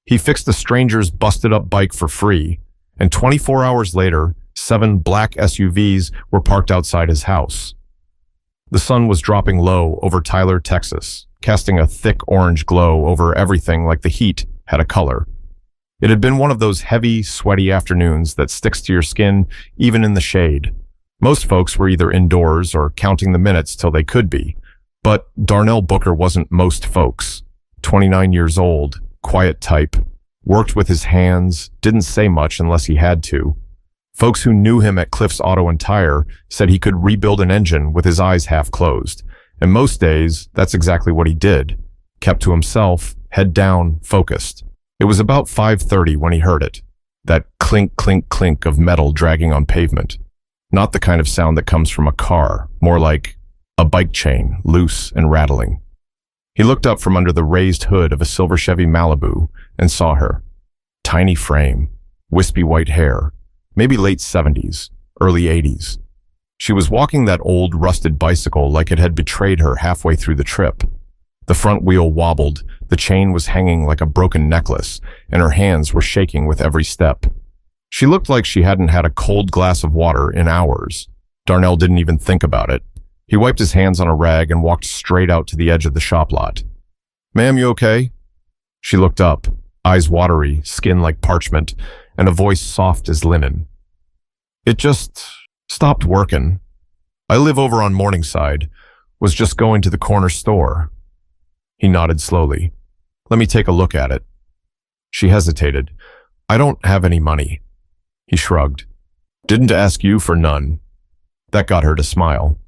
He fixed the stranger's busted-up bike for free, and 24 hours later, 7 black SUVs were parked outside his house. The sun was dropping low over Tyler, Texas, casting a thick orange glow over everything like the heat had a color. It had been one of those heavy, sweaty afternoons that sticks to your skin even in the shade. Most folks were either indoors or counting the minutes till they could be, but Darnell Booker wasn't most folks. 29 years old, quiet type, worked with his hands, didn't say much unless he had to. Folks who knew him at Cliff's Auto and Tire said he could rebuild an engine with his eyes half closed, and most days that's exactly what he did. Kept to himself, head down, focused. It was about 5:30 when he heard it, that clink, clink, clink of metal dragging on pavement. Not the kind of sound that comes from a car, more like a bike chain, loose and rattling. He looked up from under the raised hood of a silver Chevy Malibu and saw her. Tiny frame, wispy white hair, maybe late 70s, early 80s. She was walking that old, rusted bicycle like it had betrayed her halfway through the trip. The front wheel wobbled, the chain was hanging like a broken necklace, and her hands were shaking with every step. She looked like she hadn't had a cold glass of water in hours. Darnell didn't even think about it. He wiped his hands on a rag and walked straight out to the edge of the shop lot. "Ma'am, you okay?" She looked up, eyes watery, skin like parchment, and a voice soft as linen. "It just stopped working. I live over on Morningside. Was just going to the corner store." He nodded slowly. "Let me take a look at it." She hesitated. "I don't have any money." He shrugged. "Didn't ask you for none." That got her to smile.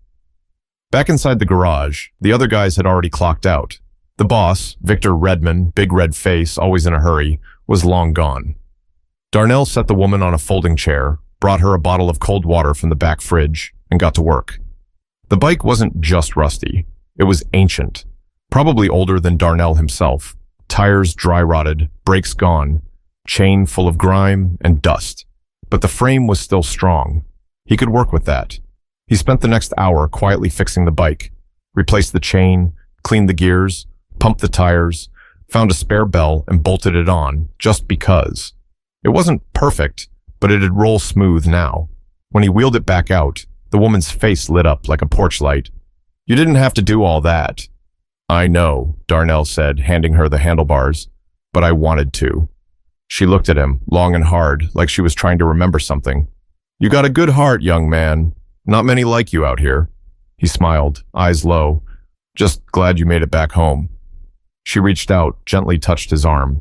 Back inside the garage, the other guys had already clocked out. The boss, Victor Redman, big red face, always in a hurry, was long gone. Darnell set the woman on a folding chair, brought her a bottle of cold water from the back fridge, and got to work. The bike wasn't just rusty. It was ancient, probably older than Darnell himself. Tires dry-rotted, brakes gone, chain full of grime and dust. But the frame was still strong. He could work with that. He spent the next hour quietly fixing the bike, replaced the chain, cleaned the gears, pumped the tires, found a spare bell and bolted it on, just because. It wasn't perfect, but it'd roll smooth now. When he wheeled it back out, the woman's face lit up like a porch light. "You didn't have to do all that." "I know," Darnell said, handing her the handlebars, "but I wanted to." She looked at him, long and hard, like she was trying to remember something. "You got a good heart, young man. Not many like you out here." He smiled, eyes low. "Just glad you made it back home." She reached out, gently touched his arm.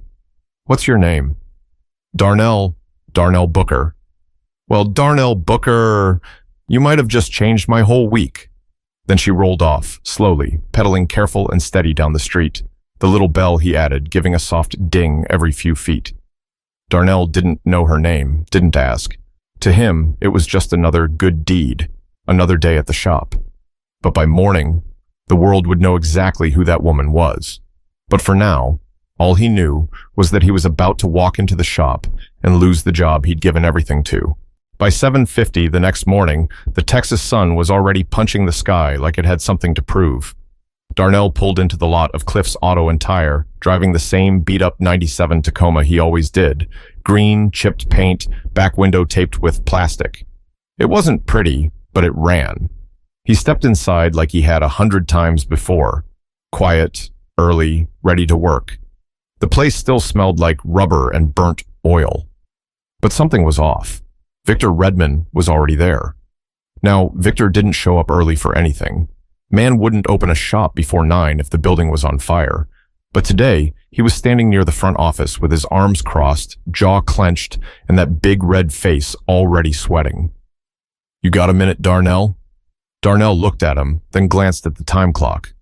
"What's your name?" Darnell Booker." "Well, Darnell Booker, you might have just changed my whole week." Then she rolled off, slowly, pedaling careful and steady down the street. The little bell he added, giving a soft ding every few feet. Darnell didn't know her name, didn't ask. To him, it was just another good deed, another day at the shop. But by morning, the world would know exactly who that woman was. But for now, all he knew was that he was about to walk into the shop and lose the job he'd given everything to. By 7:50 the next morning, the Texas sun was already punching the sky like it had something to prove. Darnell pulled into the lot of Cliff's Auto and Tire, driving the same beat-up 97 Tacoma he always did. Green, chipped paint, back window taped with plastic. It wasn't pretty, but it ran. He stepped inside like he had 100 times before. Quiet, early, ready to work. The place still smelled like rubber and burnt oil. But something was off. Victor Redman was already there. Now, Victor didn't show up early for anything. Man wouldn't open a shop before 9 if the building was on fire. But today, he was standing near the front office with his arms crossed, jaw clenched, and that big red face already sweating. "You got a minute, Darnell?" Darnell looked at him, then glanced at the time clock.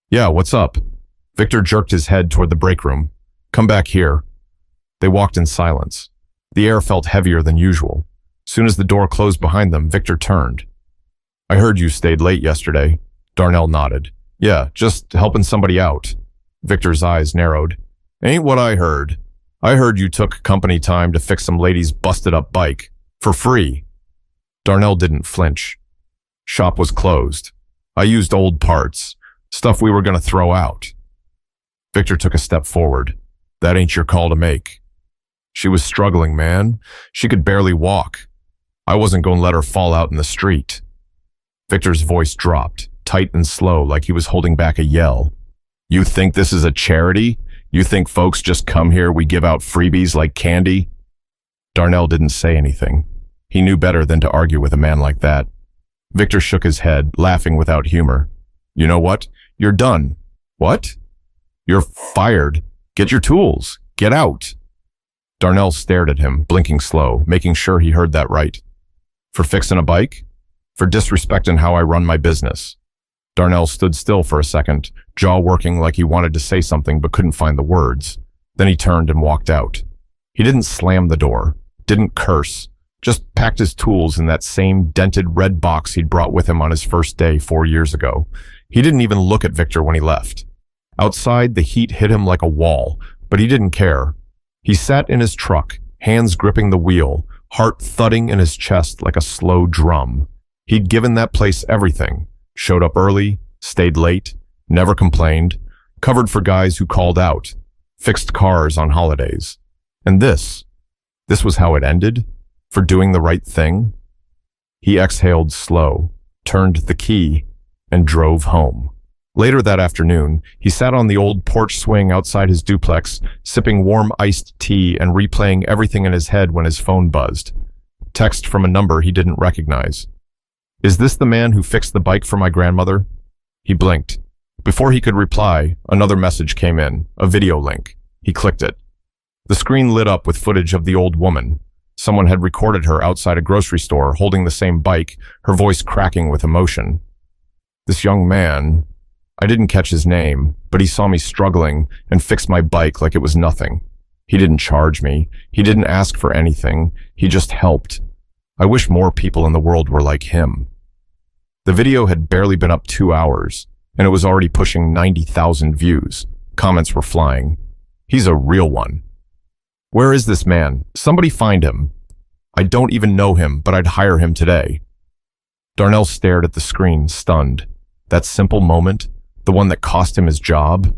"Yeah, what's up?" Victor jerked his head toward the break room. "Come back here." They walked in silence. The air felt heavier than usual. Soon as the door closed behind them, Victor turned. "I heard you stayed late yesterday." Darnell nodded. "Yeah, just helping somebody out." Victor's eyes narrowed. "Ain't what I heard. I heard you took company time to fix some lady's busted-up bike. For free." Darnell didn't flinch. "Shop was closed. I used old parts. Stuff we were going to throw out." Victor took a step forward. That ain't your call to make. She was struggling, man. She could barely walk. I wasn't going to let her fall out in the street. Victor's voice dropped, tight and slow, like he was holding back a yell. You think this is a charity? You think folks just come here, we give out freebies like candy? Darnell didn't say anything. He knew better than to argue with a man like that. Victor shook his head, laughing without humor. You know what? You're done. What? You're fired. Get your tools. Get out. Darnell stared at him, blinking slow, making sure he heard that right. For fixing a bike? For disrespecting how I run my business. Darnell stood still for a second, jaw working like he wanted to say something but couldn't find the words. Then he turned and walked out. He didn't slam the door, didn't curse, just packed his tools in that same dented red box he'd brought with him on his first day 4 years ago. He didn't even look at Victor when he left. Outside, the heat hit him like a wall, but he didn't care. He sat in his truck, hands gripping the wheel, heart thudding in his chest like a slow drum. He'd given that place everything. Showed up early, stayed late, never complained, covered for guys who called out, fixed cars on holidays. And this was how it ended? For doing the right thing? He exhaled slow, turned the key, and drove home. Later that afternoon, he sat on the old porch swing outside his duplex, sipping warm iced tea and replaying everything in his head when his phone buzzed. Text from a number he didn't recognize. Is this the man who fixed the bike for my grandmother? He blinked. Before he could reply, another message came in, a video link. He clicked it. The screen lit up with footage of the old woman. Someone had recorded her outside a grocery store holding the same bike, her voice cracking with emotion. This young man, I didn't catch his name, but he saw me struggling and fixed my bike like it was nothing. He didn't charge me. He didn't ask for anything. He just helped. I wish more people in the world were like him. The video had barely been up 2 hours, and it was already pushing 90,000 views. Comments were flying. He's a real one. Where is this man? Somebody find him. I don't even know him, but I'd hire him today. Darnell stared at the screen, stunned. That simple moment, the one that cost him his job.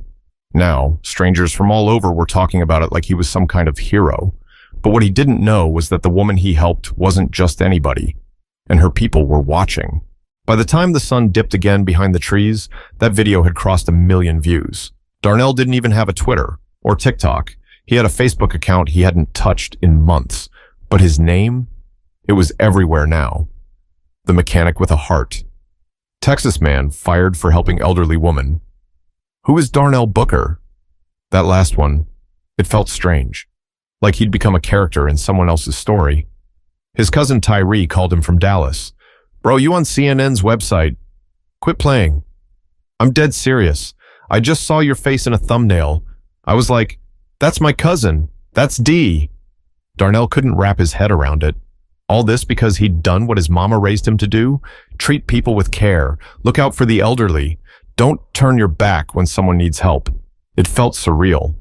Now, strangers from all over were talking about it like he was some kind of hero. But what he didn't know was that the woman he helped wasn't just anybody, and her people were watching. By the time the sun dipped again behind the trees, that video had crossed 1 million views. Darnell didn't even have a Twitter or TikTok. He had a Facebook account he hadn't touched in months. But his name? It was everywhere now. The mechanic with a heart. Texas man fired for helping elderly woman. Who is Darnell Booker? That last one, it felt strange. Like he'd become a character in someone else's story. His cousin Tyree called him from Dallas. Bro, you on CNN's website? Quit playing. I'm dead serious. I just saw your face in a thumbnail. I was like, that's my cousin. That's D. Darnell couldn't wrap his head around it. All this because he'd done what his mama raised him to do? Treat people with care. Look out for the elderly. Don't turn your back when someone needs help. It felt surreal.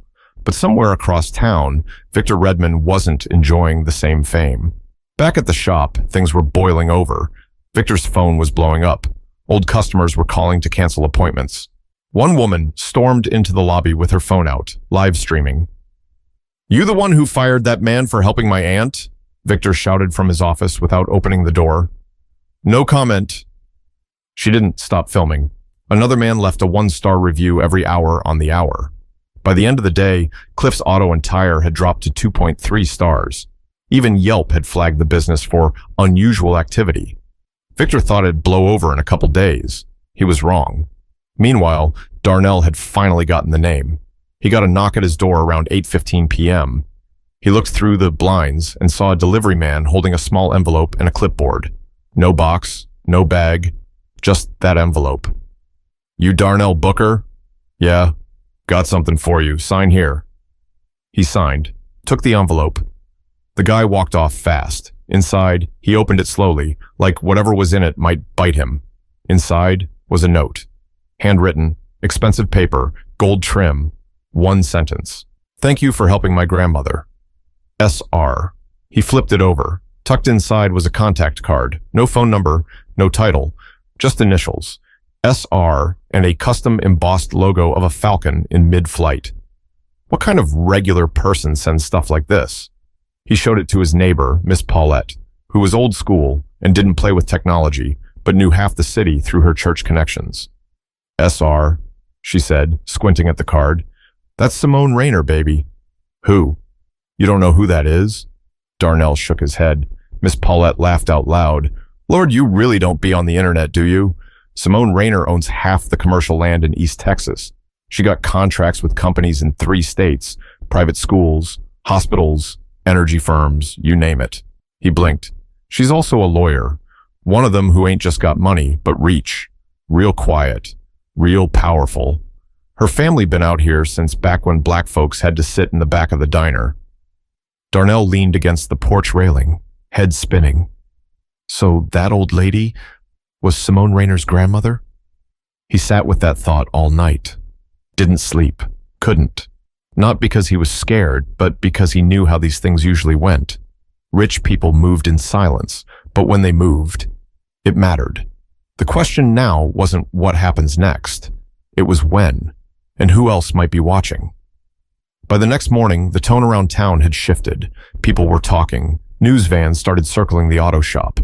But somewhere across town, Victor Redman wasn't enjoying the same fame. Back at the shop, things were boiling over. Victor's phone was blowing up. Old customers were calling to cancel appointments. One woman stormed into the lobby with her phone out, live streaming. You the one who fired that man for helping my aunt? Victor shouted from his office without opening the door. No comment. She didn't stop filming. Another man left a 1-star review every hour on the hour. By the end of the day, Cliff's Auto and Tire had dropped to 2.3 stars. Even Yelp had flagged the business for unusual activity. Victor thought it'd blow over in a couple days. He was wrong. Meanwhile, Darnell had finally gotten the name. He got a knock at his door around 8:15 p.m. He looked through the blinds and saw a delivery man holding a small envelope and a clipboard. No box, no bag, just that envelope. You Darnell Booker? Yeah. Got something for you. Sign here. He signed, took the envelope. The guy walked off fast. Inside, he opened it slowly, like whatever was in it might bite him. Inside was a note. Handwritten, expensive paper, gold trim. 1 sentence. Thank you for helping my grandmother. S.R. He flipped it over. Tucked inside was a contact card. No phone number, no title, just initials. S.R. and a custom embossed logo of a falcon in mid-flight. What kind of regular person sends stuff like this? He showed it to his neighbor, Miss Paulette, who was old school and didn't play with technology, but knew half the city through her church connections. SR, she said, squinting at the card. That's Simone Rayner, baby. Who? You don't know who that is? Darnell shook his head. Miss Paulette laughed out loud. Lord, you really don't be on the internet, do you? Simone Rayner owns half the commercial land in East Texas. She got contracts with companies in 3 states, private schools, hospitals, energy firms, you name it. He blinked. She's also a lawyer. One of them who ain't just got money, but reach. Real quiet. Real powerful. Her family been out here since back when black folks had to sit in the back of the diner. Darnell leaned against the porch railing, head spinning. So that old lady was Simone Rayner's grandmother? He sat with that thought all night. Didn't sleep. Couldn't. Not because he was scared, but because he knew how these things usually went. Rich people moved in silence, but when they moved, it mattered. The question now wasn't what happens next. It was when, and who else might be watching. By the next morning, the tone around town had shifted. People were talking. News vans started circling the auto shop.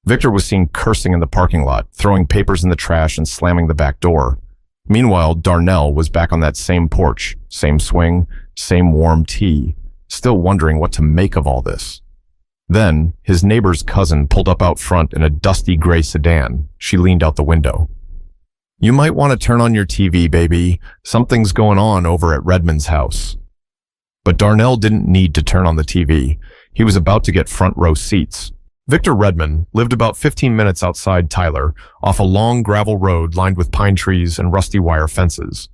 Victor was seen cursing in the parking lot, throwing papers in the trash and slamming the back door. Meanwhile, Darnell was back on that same porch, same swing, same warm tea, still wondering what to make of all this. Then, his neighbor's cousin pulled up out front in a dusty gray sedan. She leaned out the window. You might want to turn on your TV, baby. Something's going on over at Redmond's house. But Darnell didn't need to turn on the TV. He was about to get front row seats. Victor Redmond lived about 15 minutes outside Tyler, off a long gravel road lined with pine trees and rusty wire fences.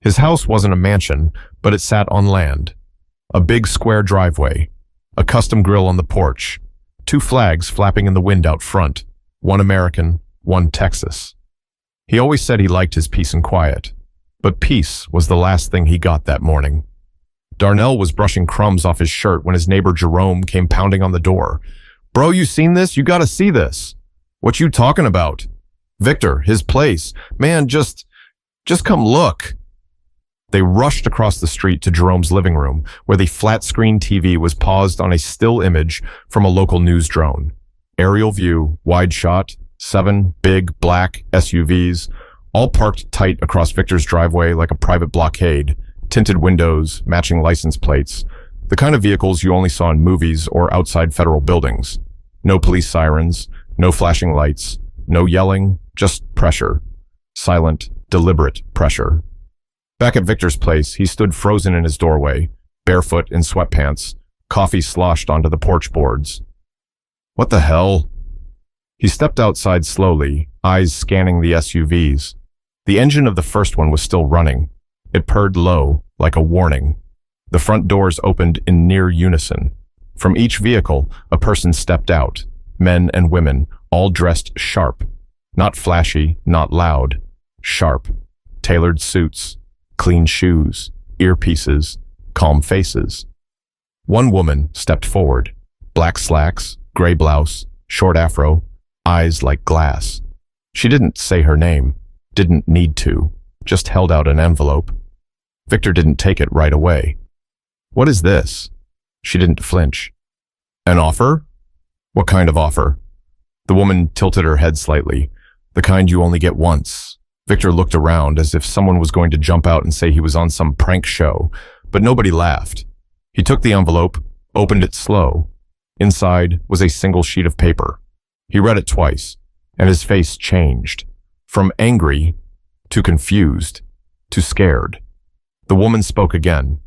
His house wasn't a mansion, but it sat on land. A big square driveway, a custom grill on the porch, 2 flags flapping in the wind out front, one American, one Texas. He always said he liked his peace and quiet, but peace was the last thing he got that morning. Darnell was brushing crumbs off his shirt when his neighbor Jerome came pounding on the door. Bro, you seen this? You gotta see this. What you talking about? Victor, his place. Man, just come look. They rushed across the street to Jerome's living room, where the flat-screen TV was paused on a still image from a local news drone. Aerial view, wide shot, 7 big black SUVs, all parked tight across Victor's driveway like a private blockade. Tinted windows, matching license plates, the kind of vehicles you only saw in movies or outside federal buildings. No police sirens, no flashing lights, no yelling, just pressure. Silent, deliberate pressure. Back at Victor's place, he stood frozen in his doorway, barefoot in sweatpants, coffee sloshed onto the porch boards. What the hell? He stepped outside slowly, eyes scanning the SUVs. The engine of the first one was still running. It purred low, like a warning. The front doors opened in near unison. From each vehicle, a person stepped out, men and women, all dressed sharp. Not flashy, not loud. Sharp. Tailored suits, clean shoes, earpieces, calm faces. One woman stepped forward. Black slacks, gray blouse, short afro, eyes like glass. She didn't say her name, didn't need to, just held out an envelope. Victor didn't take it right away. What is this? She didn't flinch. An offer? What kind of offer? The woman tilted her head slightly. The kind you only get once. Victor looked around as if someone was going to jump out and say he was on some prank show, but nobody laughed. He took the envelope, opened it slow. Inside was a single sheet of paper. He read it twice, and his face changed. From angry to confused to scared. The woman spoke again.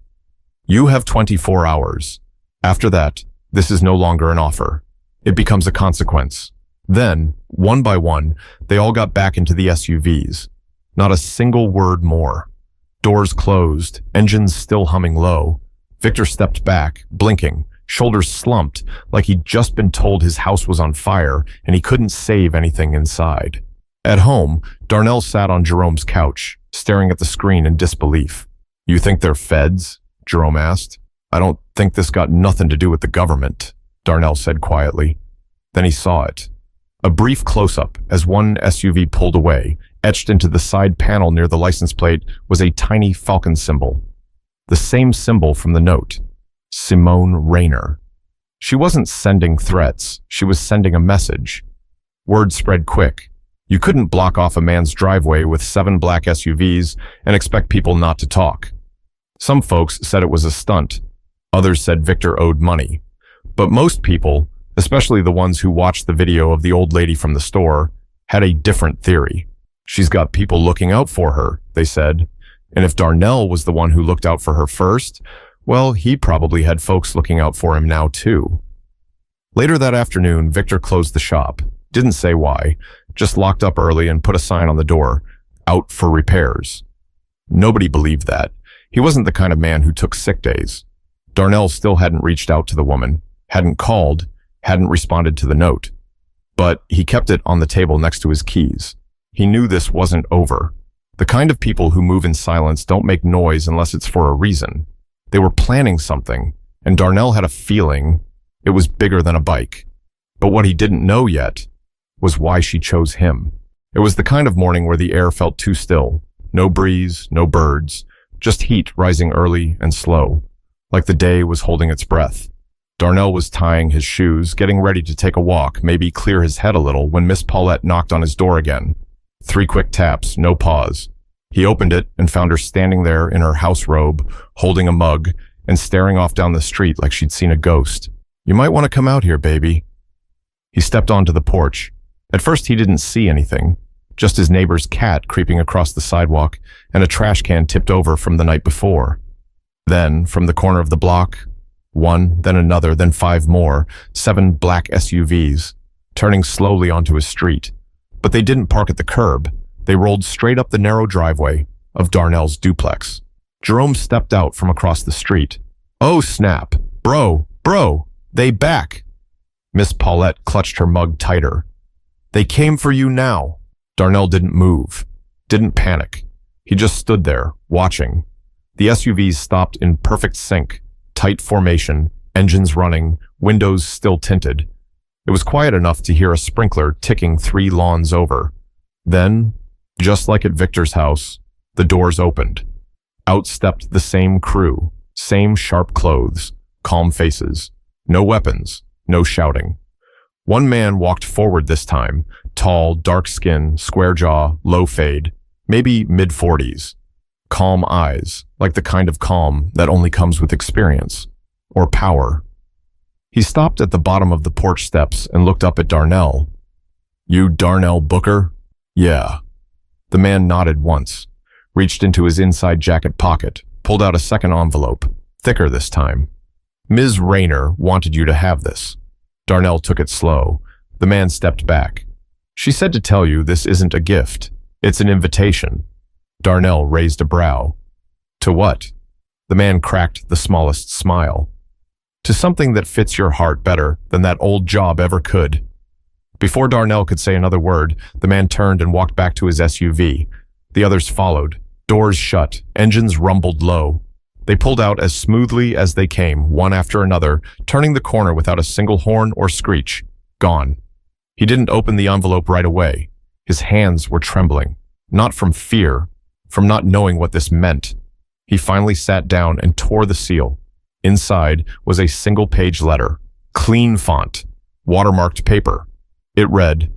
You have 24 hours. After that, this is no longer an offer. It becomes a consequence. Then, one by one, they all got back into the SUVs. Not a single word more. Doors closed, engines still humming low. Victor stepped back, blinking, shoulders slumped, like he'd just been told his house was on fire and he couldn't save anything inside. At home, Darnell sat on Jerome's couch, staring at the screen in disbelief. You think they're feds? Jerome asked. I don't think this got nothing to do with the government, Darnell said quietly. Then he saw it. A brief close-up as one SUV pulled away. Etched into the side panel near the license plate was a tiny falcon symbol. The same symbol from the note. Simone Rayner. She wasn't sending threats, she was sending a message. Word spread quick. You couldn't block off a man's driveway with 7 black SUVs and expect people not to talk. Some folks said it was a stunt. Others said Victor owed money. But most people, especially the ones who watched the video of the old lady from the store, had a different theory. She's got people looking out for her, they said. And if Darnell was the one who looked out for her first, well, he probably had folks looking out for him now too. Later that afternoon, Victor closed the shop. Didn't say why, just locked up early and put a sign on the door, "Out for repairs." Nobody believed that. He wasn't the kind of man who took sick days. Darnell still hadn't reached out to the woman, hadn't called, hadn't responded to the note. But he kept it on the table next to his keys. He knew this wasn't over. The kind of people who move in silence don't make noise unless it's for a reason. They were planning something, and Darnell had a feeling it was bigger than a bike. But what he didn't know yet was why she chose him. It was the kind of morning where the air felt too still. No breeze, no birds, just heat rising early and slow, like the day was holding its breath. Darnell was tying his shoes, getting ready to take a walk, maybe clear his head a little, when Miss Paulette knocked on his door again. 3 quick taps, no pause. He opened it and found her standing there in her house robe, holding a mug, and staring off down the street like she'd seen a ghost. "You might want to come out here, baby." He stepped onto the porch. At first he didn't see anything, just his neighbor's cat creeping across the sidewalk and a trash can tipped over from the night before. Then, from the corner of the block, one, then another, then 5 more, 7 black SUVs, turning slowly onto his street. But they didn't park at the curb. They rolled straight up the narrow driveway of Darnell's duplex. Jerome stepped out from across the street. "Oh, snap. Bro, they back." Miss Paulette clutched her mug tighter. "They came for you now." Darnell didn't move, didn't panic. He just stood there, watching. The SUVs stopped in perfect sync, tight formation, engines running, windows still tinted. It was quiet enough to hear a sprinkler ticking 3 lawns over. Then, just like at Victor's house, the doors opened. Out stepped the same crew, same sharp clothes, calm faces. No weapons, no shouting. One man walked forward this time, tall, dark skin, square jaw, low fade, maybe mid-40s. Calm eyes, like the kind of calm that only comes with experience, or power. He stopped at the bottom of the porch steps and looked up at Darnell. "You Darnell Booker?" "Yeah." The man nodded once, reached into his inside jacket pocket, pulled out a second envelope, thicker this time. "Ms. Rayner wanted you to have this." Darnell took it slow. The man stepped back. "She said to tell you this isn't a gift. It's an invitation." Darnell raised a brow. "To what?" The man cracked the smallest smile. "To something that fits your heart better than that old job ever could." Before Darnell could say another word, the man turned and walked back to his SUV. The others followed. Doors shut, engines rumbled low. They pulled out as smoothly as they came, one after another, turning the corner without a single horn or screech. Gone. He didn't open the envelope right away. His hands were trembling, not from fear, from not knowing what this meant. He finally sat down and tore the seal. Inside was a single-page letter, clean font, watermarked paper. It read,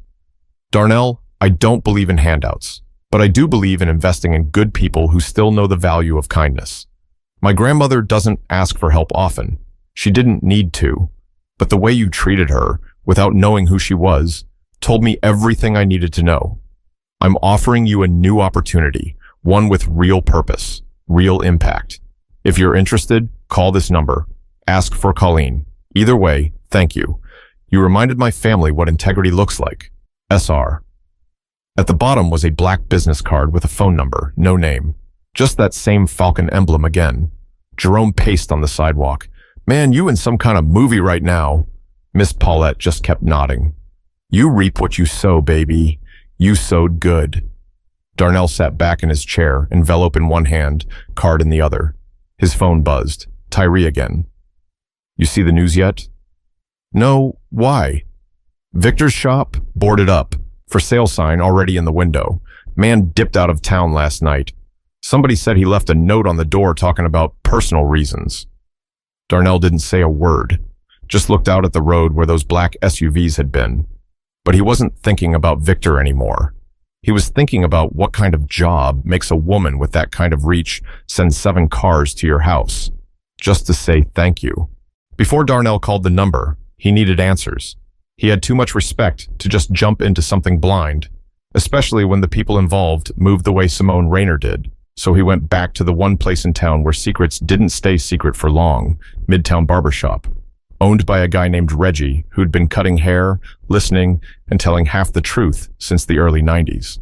"Darnell, I don't believe in handouts, but I do believe in investing in good people who still know the value of kindness. My grandmother doesn't ask for help often. She didn't need to, but the way you treated her, without knowing who she was, told me everything I needed to know. I'm offering you a new opportunity, one with real purpose, real impact. If you're interested, call this number. Ask for Colleen. Either way, thank you. You reminded my family what integrity looks like. SR." At the bottom was a black business card with a phone number, no name. Just that same falcon emblem again. Jerome paced on the sidewalk. "Man, you in some kind of movie right now." Miss Paulette just kept nodding. "You reap what you sow, baby. You sowed good." Darnell sat back in his chair, envelope in one hand, card in the other. His phone buzzed. Tyree again. "You see the news yet?" "No, why?" "Victor's shop, boarded up. For sale sign already in the window. Man dipped out of town last night. Somebody said he left a note on the door talking about personal reasons. Darnell didn't say a word, just looked out at the road where those black SUVs had been. But he wasn't thinking about Victor anymore. He was thinking about what kind of job makes a woman with that kind of reach send 7 cars to your house, just to say thank you. Before Darnell called the number, he needed answers. He had too much respect to just jump into something blind, especially when the people involved moved the way Simone Rayner did. So he went back to the one place in town where secrets didn't stay secret for long, Midtown Barbershop, owned by a guy named Reggie who'd been cutting hair, listening, and telling half the truth since the early 90s.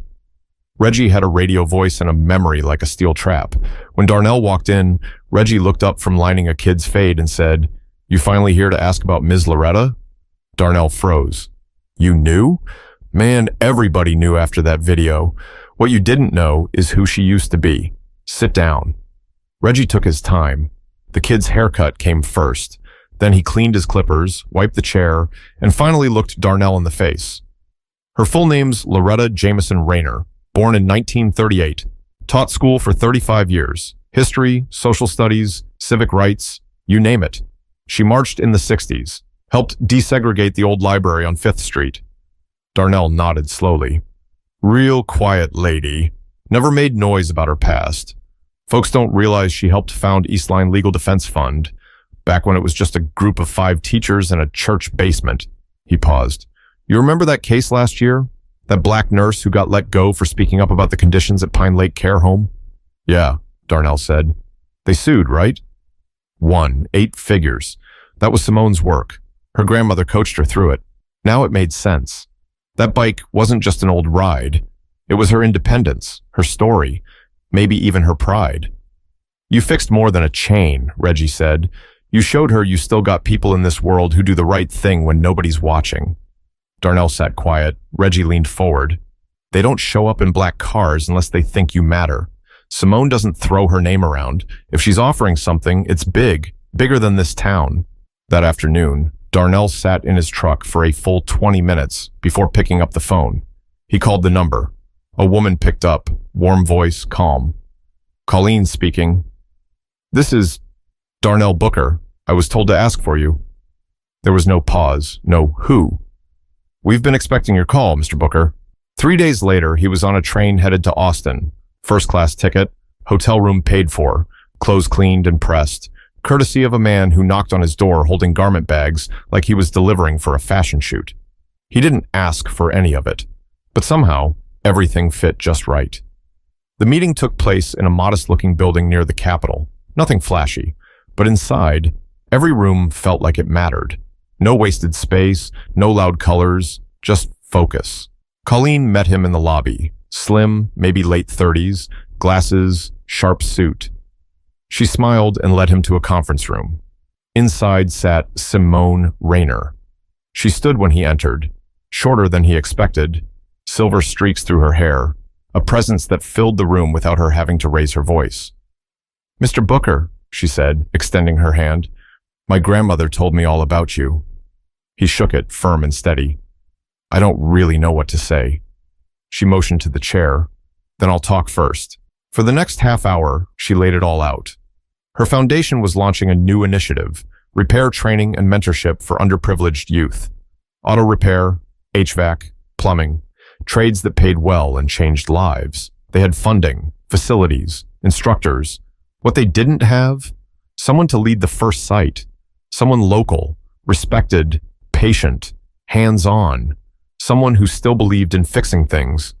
Reggie had a radio voice and a memory like a steel trap. When Darnell walked in, Reggie looked up from lining a kid's fade and said, "You finally here to ask about Ms. Loretta?" Darnell froze. "You knew?" "Man, everybody knew after that video. What you didn't know is who she used to be. Sit down." Reggie took his time. The kid's haircut came first. Then he cleaned his clippers, wiped the chair, and finally looked Darnell in the face. Her full name's Loretta Jameson Rayner, born in 1938. Taught school for 35 years. History, social studies, civic rights, you name it. She marched in the 60s. Helped desegregate the old library on 5th Street. Darnell nodded slowly. Real quiet lady. Never made noise about her past. Folks don't realize she helped found Eastline Legal Defense Fund, back when it was just a group of 5 teachers in a church basement. He paused. You remember that case last year? That black nurse who got let go for speaking up about the conditions at Pine Lake Care Home? Yeah, Darnell said. They sued, right? Won, 8 figures. That was Simone's work. Her grandmother coached her through it. Now it made sense. That bike wasn't just an old ride. It was her independence, her story, maybe even her pride. You fixed more than a chain, Reggie said. You showed her you still got people in this world who do the right thing when nobody's watching. Darnell sat quiet. Reggie leaned forward. They don't show up in black cars unless they think you matter. Simone doesn't throw her name around. If she's offering something, it's big, bigger than this town. That afternoon, Darnell sat in his truck for a full 20 minutes before picking up the phone. He called the number. A woman picked up, warm voice, calm. Colleen speaking. This is Darnell Booker. I was told to ask for you. There was no pause, no who. We've been expecting your call, Mr. Booker. 3 days later, he was on a train headed to Austin. First-class ticket, hotel room paid for, clothes cleaned and pressed, courtesy of a man who knocked on his door holding garment bags like he was delivering for a fashion shoot. He didn't ask for any of it, but somehow everything fit just right. The meeting took place in a modest-looking building near the Capitol. Nothing flashy, but inside, every room felt like it mattered. No wasted space, no loud colors, just focus. Colleen met him in the lobby, slim, maybe late 30s, glasses, sharp suit. She smiled and led him to a conference room. Inside sat Simone Rayner. She stood when he entered, shorter than he expected, silver streaks through her hair, a presence that filled the room without her having to raise her voice. Mr. Booker, she said, extending her hand, my grandmother told me all about you. He shook it, firm and steady. I don't really know what to say. She motioned to the chair. Then I'll talk first. For the next half hour, she laid it all out. Her foundation was launching a new initiative, repair training and mentorship for underprivileged youth. Auto repair, HVAC, plumbing, trades that paid well and changed lives. They had funding, facilities, instructors. What they didn't have? Someone to lead the first site. Someone local, respected, patient, hands-on. Someone who still believed in fixing things.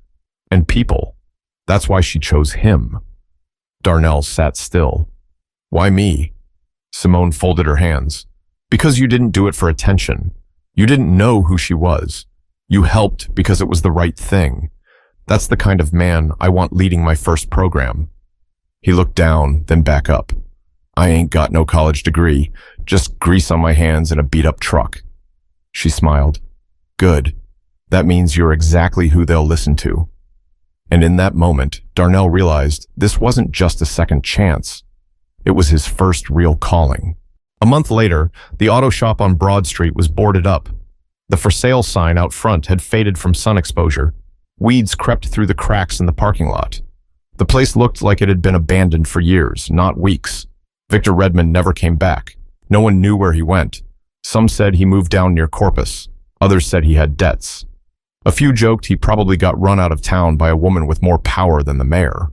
And people. That's why she chose him. Darnell sat still. Why me? Simone folded her hands. Because you didn't do it for attention. You didn't know who she was. You helped because it was the right thing. That's the kind of man I want leading my first program. He looked down, then back up. I ain't got no college degree, just grease on my hands and a beat-up truck. She smiled. Good. That means you're exactly who they'll listen to. And in that moment, Darnell realized this wasn't just a second chance. It was his first real calling. A month later, the auto shop on Broad Street was boarded up. The for sale sign out front had faded from sun exposure. Weeds crept through the cracks in the parking lot. The place looked like it had been abandoned for years, not weeks. Victor Redmond never came back. No one knew where he went. Some said he moved down near Corpus. Others said he had debts. A few joked he probably got run out of town by a woman with more power than the mayor.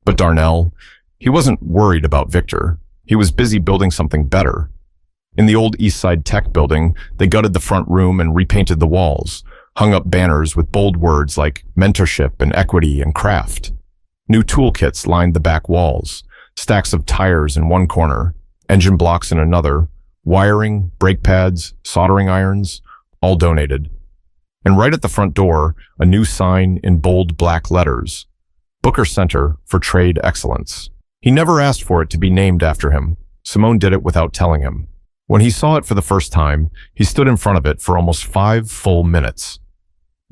But Darnell, he wasn't worried about Victor. He was busy building something better. In the old East Side Tech building, they gutted the front room and repainted the walls, hung up banners with bold words like mentorship and equity and craft. New toolkits lined the back walls, stacks of tires in one corner, engine blocks in another, wiring, brake pads, soldering irons, all donated. And right at the front door, a new sign in bold black letters, Booker Center for Trade Excellence. He never asked for it to be named after him. Simone did it without telling him. When he saw it for the first time, he stood in front of it for almost 5 full minutes.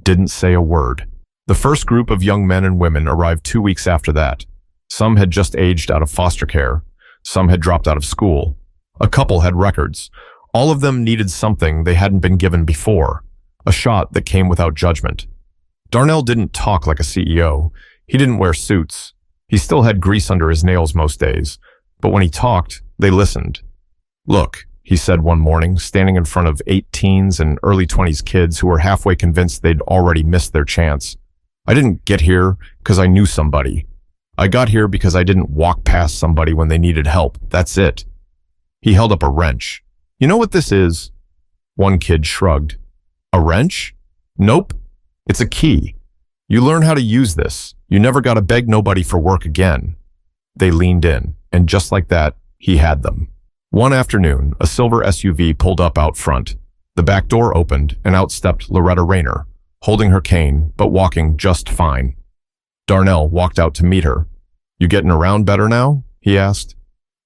Didn't say a word. The first group of young men and women arrived 2 weeks after that. Some had just aged out of foster care. Some had dropped out of school. A couple had records. All of them needed something they hadn't been given before, a shot that came without judgment. Darnell didn't talk like a CEO. He didn't wear suits. He still had grease under his nails most days, but when he talked, they listened. "Look," he said one morning, standing in front of 8 teens and early 20s kids who were halfway convinced they'd already missed their chance. "I didn't get here because I knew somebody. I got here because I didn't walk past somebody when they needed help. That's it." He held up a wrench. "You know what this is?" One kid shrugged. "A wrench? Nope. It's a key. You learn how to use this. You never gotta beg nobody for work again." They leaned in, and just like that, he had them. One afternoon, a silver SUV pulled up out front. The back door opened, and out stepped Loretta Rayner, holding her cane, but walking just fine. Darnell walked out to meet her. "You getting around better now?" he asked.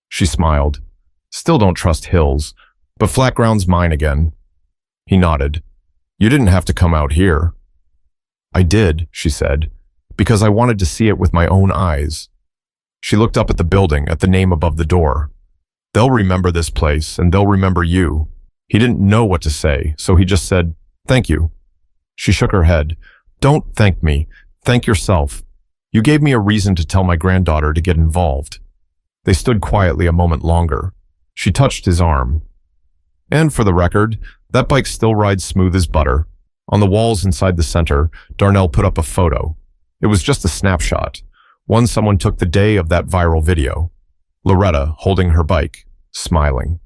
She smiled. "Still don't trust hills, but flat ground's mine again." He nodded. "You didn't have to come out here." "I did," she said, "because I wanted to see it with my own eyes." She looked up at the building, at the name above the door. "They'll remember this place, and they'll remember you." He didn't know what to say, so he just said, "Thank you." She shook her head. "Don't thank me. Thank yourself. You gave me a reason to tell my granddaughter to get involved." They stood quietly a moment longer. She touched his arm. "And for the record, that bike still rides smooth as butter." On the walls inside the center, Darnell put up a photo. It was just a snapshot, one someone took the day of that viral video. Loretta holding her bike, smiling.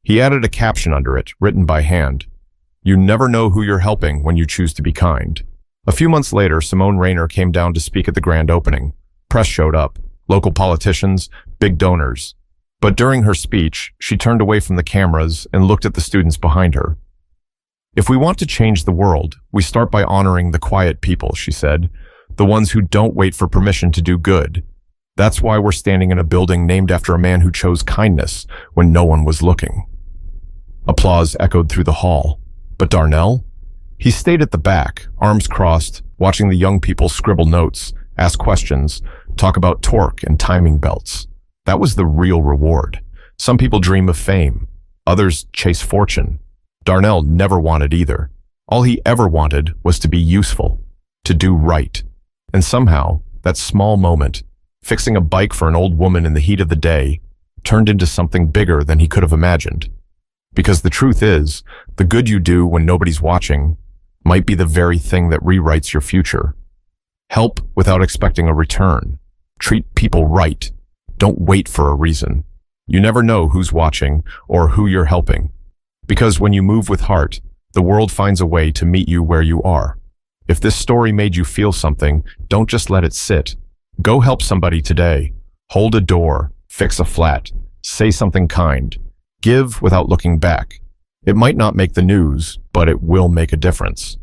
He added a caption under it, written by hand. "You never know who you're helping when you choose to be kind." A few months later, Simone Rayner came down to speak at the grand opening. Press showed up, local politicians, big donors. But during her speech, she turned away from the cameras and looked at the students behind her. "If we want to change the world, we start by honoring the quiet people," she said, "the ones who don't wait for permission to do good. That's why we're standing in a building named after a man who chose kindness when no one was looking." Applause echoed through the hall. But Darnell? He stayed at the back, arms crossed, watching the young people scribble notes, ask questions, talk about torque and timing belts. That was the real reward. Some people dream of fame. Others chase fortune. Darnell never wanted either. All he ever wanted was to be useful, to do right. And somehow, that small moment, fixing a bike for an old woman in the heat of the day, turned into something bigger than he could have imagined. Because the truth is, the good you do when nobody's watching might be the very thing that rewrites your future. Help without expecting a return. Treat people right. Don't wait for a reason. You never know who's watching or who you're helping. Because when you move with heart, the world finds a way to meet you where you are. If this story made you feel something, don't just let it sit. Go help somebody today. Hold a door, fix a flat, say something kind. Give without looking back. It might not make the news, but it will make a difference.